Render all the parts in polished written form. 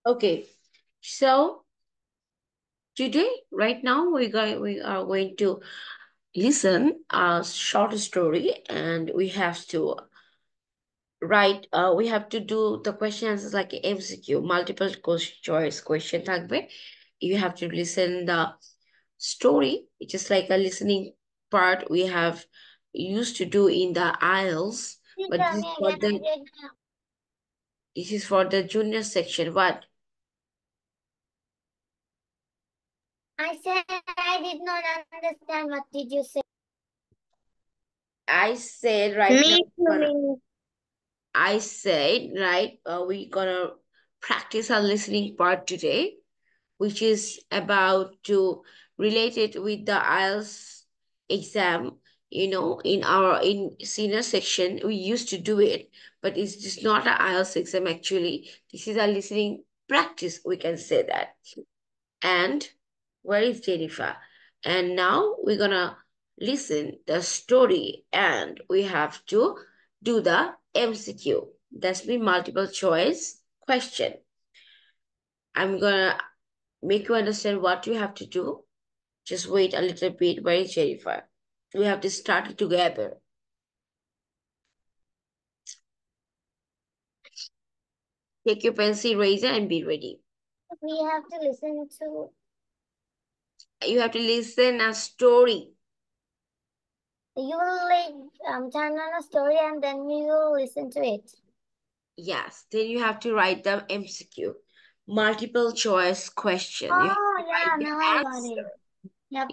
Okay, so today, right now, we are going to listen a short story, and we have to write. We have to do the question answers like MCQ, multiple choice question. থাকবে. You have to listen the story, just like a listening part we have used to do in the IELTS, but this is for the junior section. What? I said I did not understand. What did you say? I said right now. I said right. We're gonna practice our listening part today, which is about to relate it with the IELTS exam. You know, in senior section, we used to do it, but it's just not an IELTS exam actually. This is a listening practice, we can say that. And where is Jennifer? And now we're gonna listen the story and we have to do the MCQ. That's mean multiple choice question. I'm gonna make you understand what you have to do. Just wait a little bit. Where is Jennifer? We have to start it together. Take your pencil eraser and be ready. We have to listen to. You have to listen a story. You will turn on a story and then we will listen to it. Yes. Then you have to write the MCQ, multiple choice question. You have Oh to yeah, write the now I got answer. it. Yep.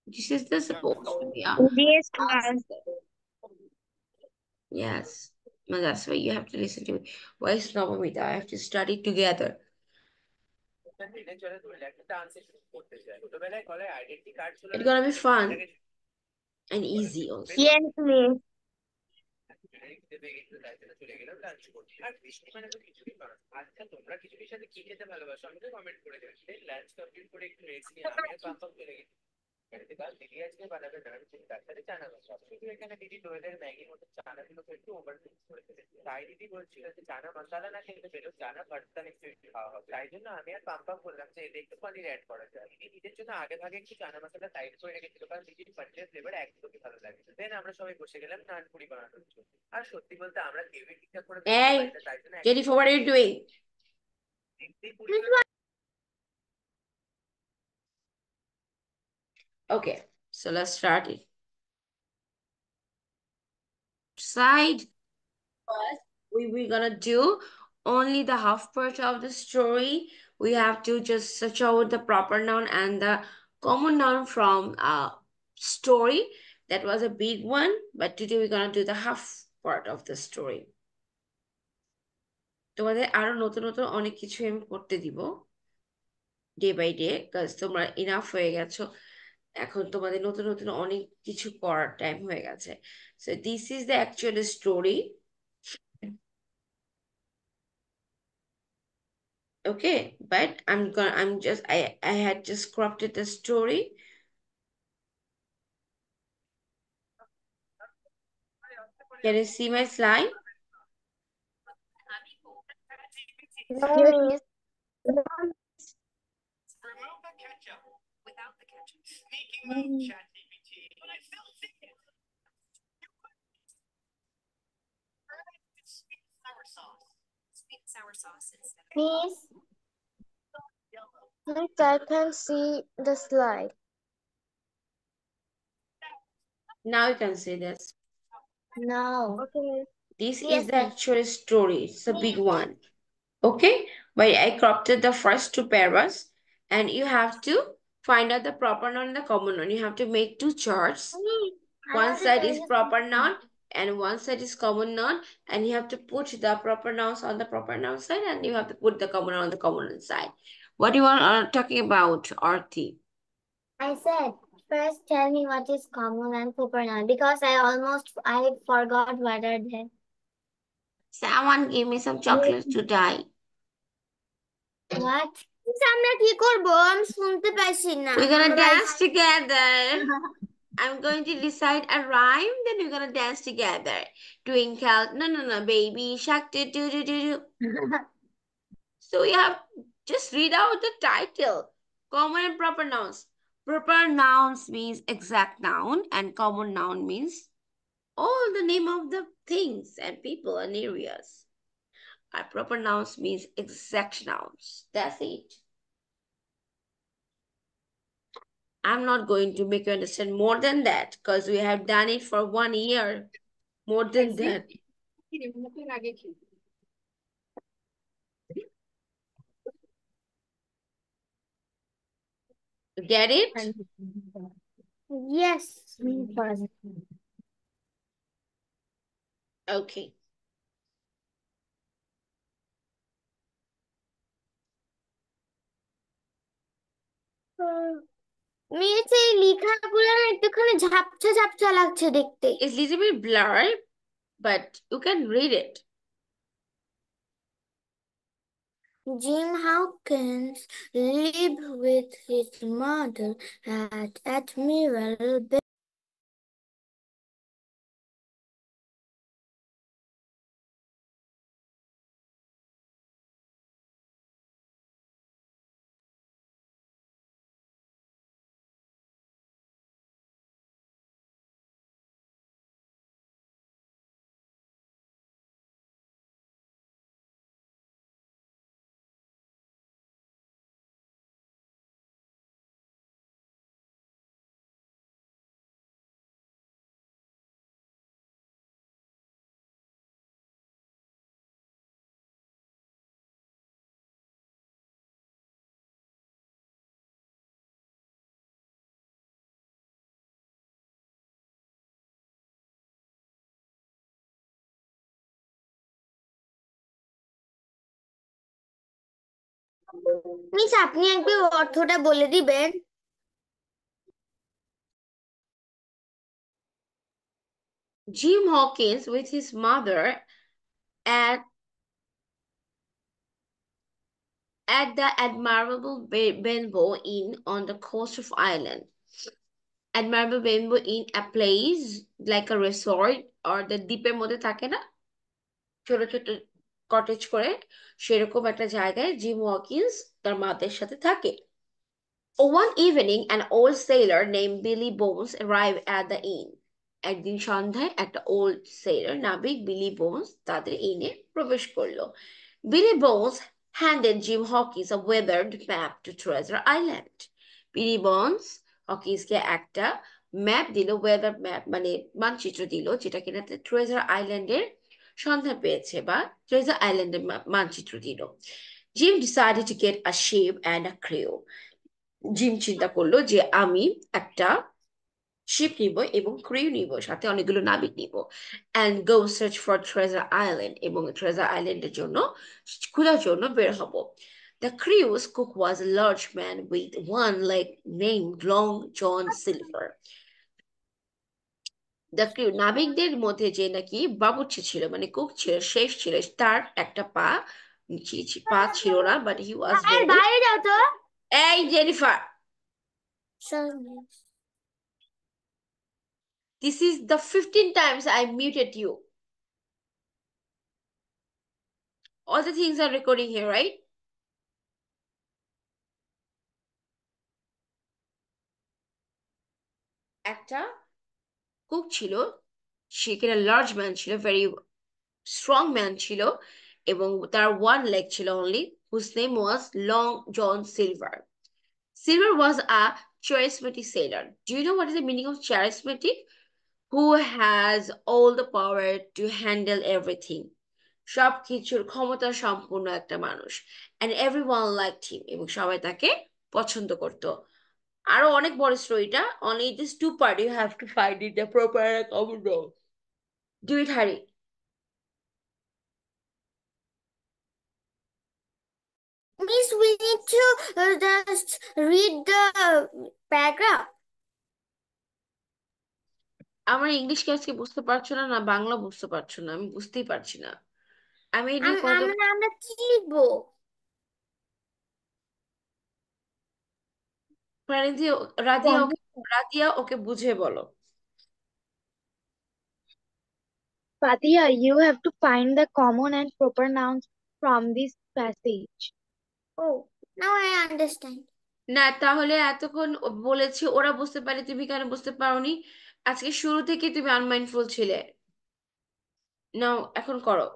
This is the supposed to be a Yes, class. yes. No, that's why you have to listen to me. Why is Navamita? I have to study together. It's gonna be fun and easy also. Yes, miss. কাল দিদি আজকে বানাবে না তার সাথে চানা মশলা শুধু এখানে দিদি দইয়ের ম্যাগির মতো চানাগুলো একটু ওভার মিক্স করে ফেলেছে তাই দিদি বলছিল যে চানা মশলা না খেতে পেলেও চানা ভর্তা নিশ্চয়ই খাওয়া হবে তাই জন্য আমি আর পাম্পাম বললাম যে এতে একটু পনির অ্যাড করা যায় দিদি নিজের জন্য আগে ভাগে একটু চানা মশলা সাইড করে রেখেছিল কারণ দিদির পনিরের ফ্লেভার একদমই ভালো লাগে দেন আমরা সবাই বসে গেলাম নান পুরি বানানোর জন্য আর সত্যি বলতে আমরা কেউই ঠিকঠাক করে Hey, Jennifer, what are you doing? Okay, so let's start it. Side first, we're gonna do only the half part of the story. We have to just search out the proper noun and the common noun from a story. That was a big one, but today we're gonna do the half part of the story. তোমাদের আরো নতুন নতুন অনেক কিছু আমি করতে দিব day by day কাজ তোমরা ইনাফ হয়ে গেছো এখন তোমাদের নতুন নতুন অনেক কিছু করার টাইম হয়ে গেছে so this is the actual story okay but I had just cropped the story. Can you see my slide? No, miss. Remove the ketchup without the ketchup. Sneaky move, ChatGPT. But I still see it. Sweet sour sauce. Sweet sour sauce instead of Please. Please, I can see the slide. Now you can see this. No. Okay. This Yes, is the actual story. It's a big one. Okay, but I cropped the first two paragraphs and you have to find out the proper noun and the common noun. You have to make two charts. One side is proper noun and one side is common noun, and you have to put the proper nouns on the proper noun side and you have to put the common noun on the common noun side. What do you want talking about, Arti? I said, first tell me what is common and proper noun because I forgot what are they. Someone give me some chocolates to die. What? আমরা কি করব আমি শুনতে পাইছি না We're gonna dance together. I'm going to recite a rhyme, then we're gonna dance together. Twinkle, no, baby shark, do. So you have just read out the title. Common and proper nouns. Proper nouns means exact noun, and common noun means all the name of the things and people and areas. And proper nouns means exact nouns. That's it. I'm not going to make you understand more than that because we have done it for 1 year. More than that. Get it? Yes. Okay. Miss এই লেখাগুলো না একটুখানি ঝাপসা ঝাপসা লাগছে দেখতে। It's little bit blurry, but you can read it. Jim Hawkins lived with his mother at Admiral Bay. Miss আপনি একটু অর্থটা বলে দিবেন? Jim Hawkins with his mother at the Admirable Benbow Inn on the coast of Ireland. Admirable Benbow Inn, a place like a resort or the দ্বীপের মধ্যে থাকে না ছোট ছোট কটেজ করে সেরকম একটা জায়গায় জিম ওয়াকিন্স তার মাদের সাথে থাকে। One evening, an old sailor named Billy Bones arrived at the inn. একদিন সন্ধ্যায় একটা ওল্ড সেলার নাবিক বিলি বোনস তাদের ইনে প্রবেশ করলো। Billy Bones handed Jim Hawkins a weathered map to Treasure Island. Billy Bones হকিন্সকে একটা ম্যাপ দিল, ওয়েদার ম্যাপ মানে মানচিত্র দিল, যেটা কিনা ট্রেজার আইল্যান্ডের সন্ধান পেয়েছে বা ট্রেজার আইল্যান্ডের মানচিত্র দিল। Jim decided to get a ship and a crew. Gym চিন্তা করলো যে আমি একটা শিপ নিব এবং ক্রিউ নিব, সাথে অনেকগুলো নাবিক নিব, and go search for Treasure Island, এবং ট্রেজার আইল্যান্ডের জন্য খোঁজার জন্য বের হব। The crew's cook was a large man with one leg named Long John Silver. The crew নাবিকদের মধ্যে যে নাকি বাবুর্চি ছিল মানে কুক ছিল, শেফ ছিল, তার একটা পা ছিল না, but he was very... বাইরে যাও তো। এই Jennifer, this is the 15 times I muted you. All the things are recording here, right? একটা কুক ছিল, সে কিনা লার্জ ম্যান ছিল, ভেরি স্ট্রং ম্যান ছিল, এবং তার ওয়ান লেগ ছিল only, whose name was Long John Silver. Silver was a charismatic sailor. Do you know what is the meaning of charismatic? Who has all the power to handle everything. সব কিছুর ক্ষমতা সম্পূর্ণ একটা মানুষ, and everyone liked him, এবং সবাই তাকে পছন্দ করত। আরো অনেক বড় স্টোরিটা, only this two part you have to find it the proper common role. Do it, Harry. Miss, we need to just read the paragraph. আমার ইংলিশ কি আজকে বুঝতে পারছো না, না বাংলা বুঝতে পারছো না? আমি বুঝতেই পারছি না। আমি আমরা কি লিখবো? রাদিয়া ওকে বুঝে বলো। Fatia, you have to find the common and proper nouns from this passage. Oh, now I understand. না তাহলে এতক্ষণ বলেছি ওরা বুঝতে পারে, তুমি কেন বুঝতে পারোনি? আজকে শুরু থেকে তুমি আনমাইন্ডফুল ছিলে। নাও এখন করো।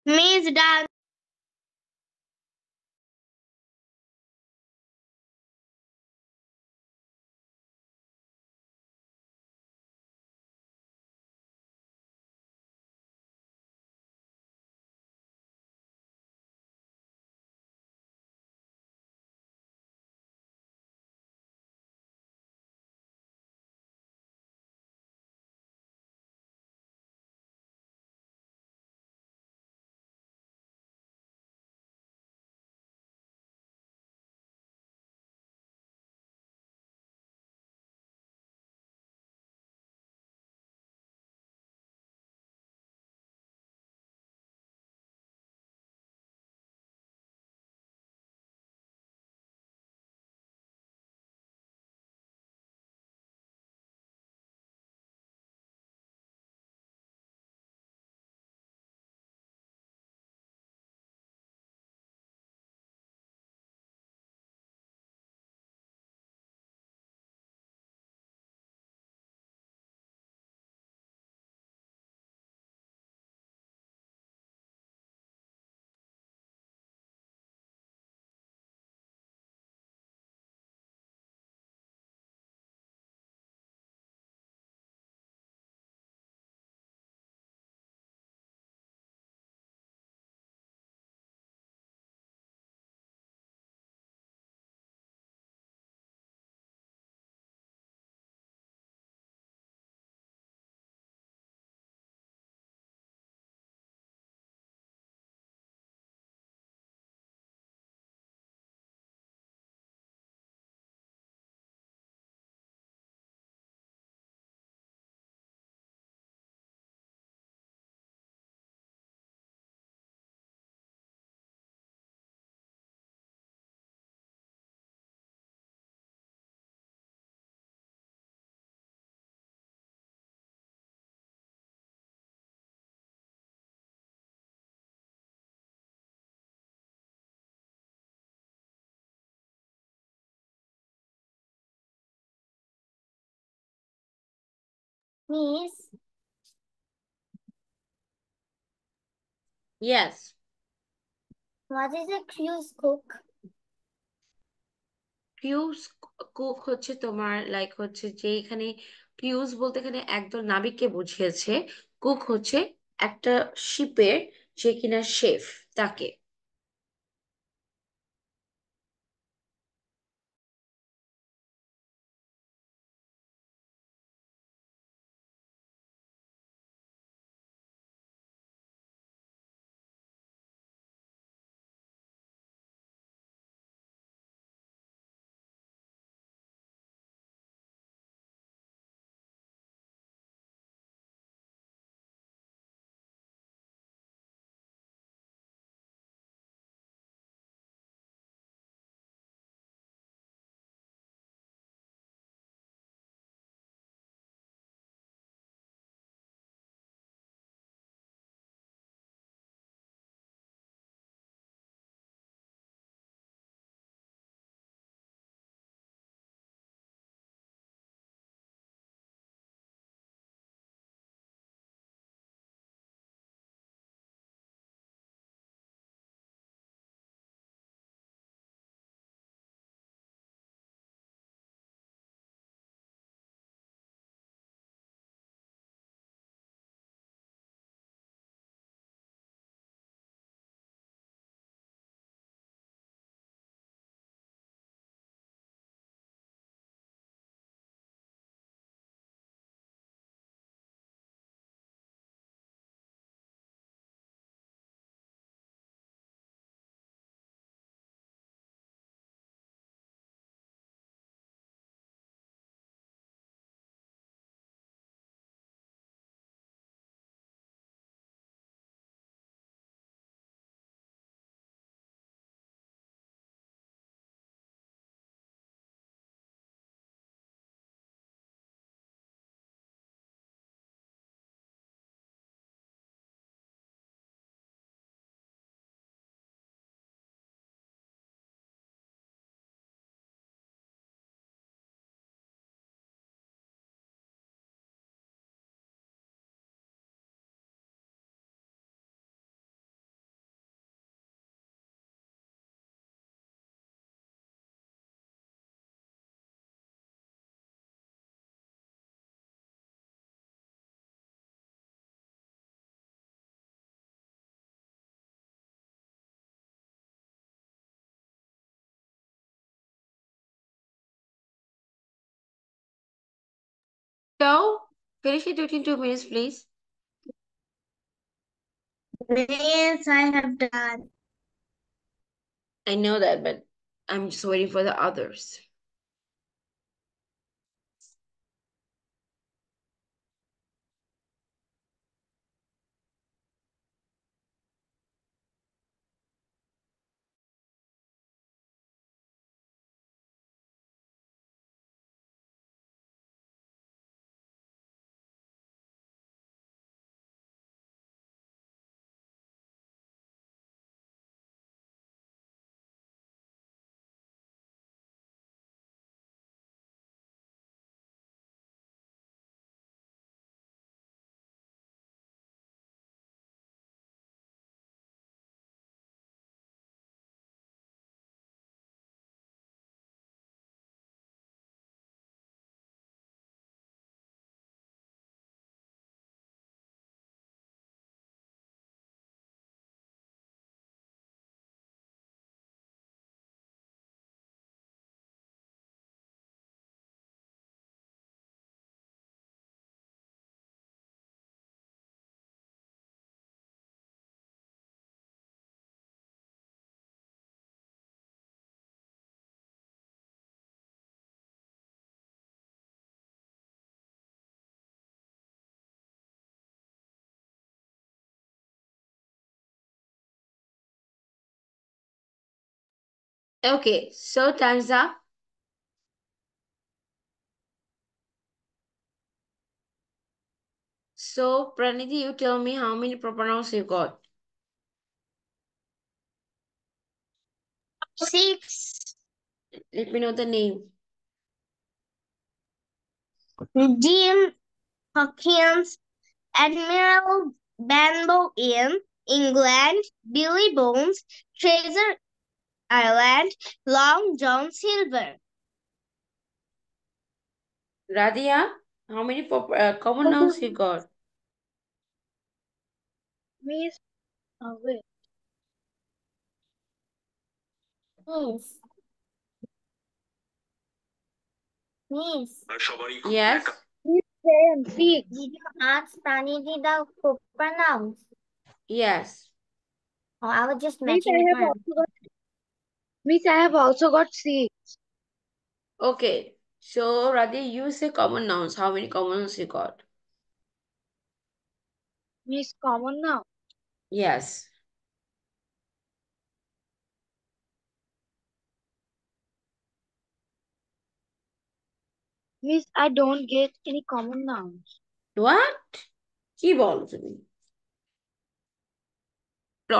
Miss done. Miss, Yes. what is a cruise cook? Cruise cook হচ্ছে তোমার লাইক হচ্ছে যে এখানে ক্রিউজ বলতে এখানে একদল নাবিককে বুঝিয়েছে, কুক হচ্ছে একটা শিপের যে কিনা শেফ, তাকে। So, finish it within 2 minutes, please. Yes, I have done. I know that, but I'm just waiting for the others. Okay, so time's up. So, Praniti, you tell me how many proper nouns you got. 6. Let me know the name. Jim Hawkins, Admiral Benbow in England, Billy Bones, Treasure Island, Long John Silver. Radia, How many common nouns you got? Miss, wait. Miss. Miss. Yes. Miss 10, 6. Did you ask Pranidhi the proper nouns? Yes. Oh, I was just Miss, matching I with have my also got. Miss, I have also got 6. Okay. So, Radhi, you say common nouns. How many common nouns you got? Miss, common now. Yes. Miss, I don't get any common nouns. What? কি বলো তুমি?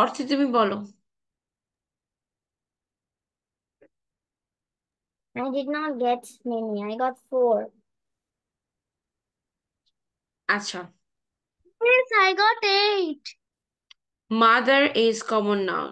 অর্থে তুমি বলো। I did not get many. I got 4. আচ্ছা। Miss, I got 8. Mother is common noun.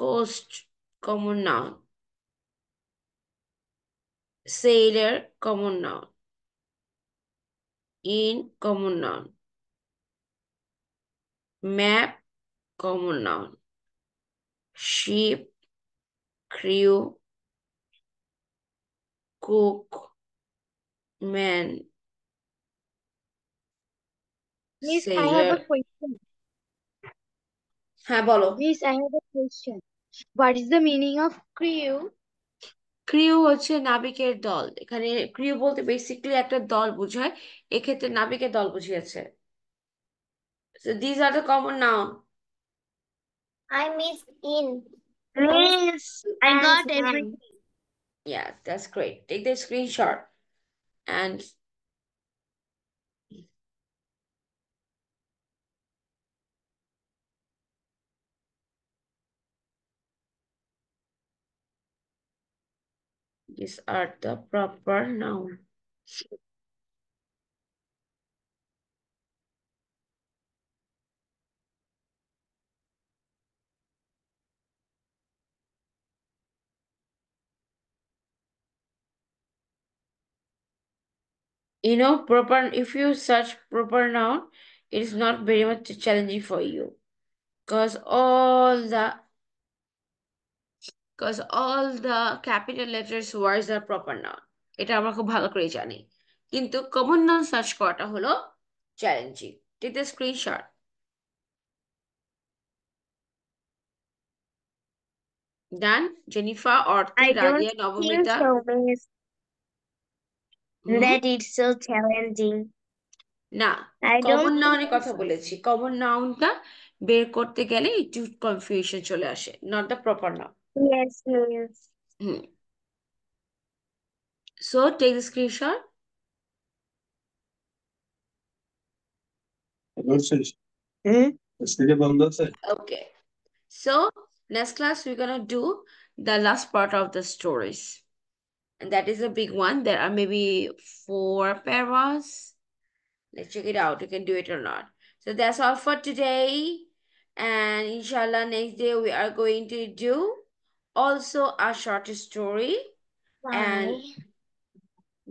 Coast, common noun. Sailor, common noun. In, common noun. Map, common noun. Ship, crew, cook, man, Miss, I have sailor. a question. হ্যাঁ বলো। Miss, I have a question. What is the meaning of crew? Crew হচ্ছে নাবিকের দল। এখানে crew বলতে basically একটা দল বোঝায়, এক্ষেত্রে নাবিকের দল বুঝিয়েছে। So these are the common noun. I missed in. Miss, I got And everything. Yeah, that's great. Take the screenshot and these are the proper noun. You know, proper, if you search proper noun, it is not very much challenging for you because all the capital letters words are proper noun. এটা আমরা খুব ভালো করে জানি, কিন্তু common noun search করাটা হলো challenging. Take the screenshot. Done? Jennifer, অর্থে, I don't Radia, think Nabamita. so, Miss. That it's so challenging. না, I কমন don't নাউনের think কথা so. বলেছি। কমন নাউনটা বের করতে গেলে একটু কনফিউশন চলে আসে, not the proper noun. Yes, Miss. So take the screenshot. Okay. So next class we're gonna do the last part of the stories. And that is a big one. There are maybe 4 paras. Let's check it out. You can do it or not. So that's all for today. And inshallah, next day we are going to do also a short story. And Bye.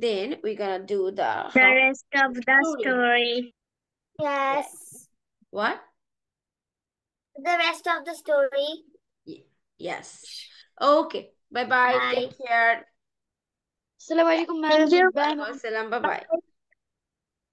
then we're gonna do the rest of the story. Yes. What? The rest of the story. Yes. Okay. Bye-bye. Bye. Take care. Assalamualaikum, ma'am. Waalaikumsalam. Bye-bye.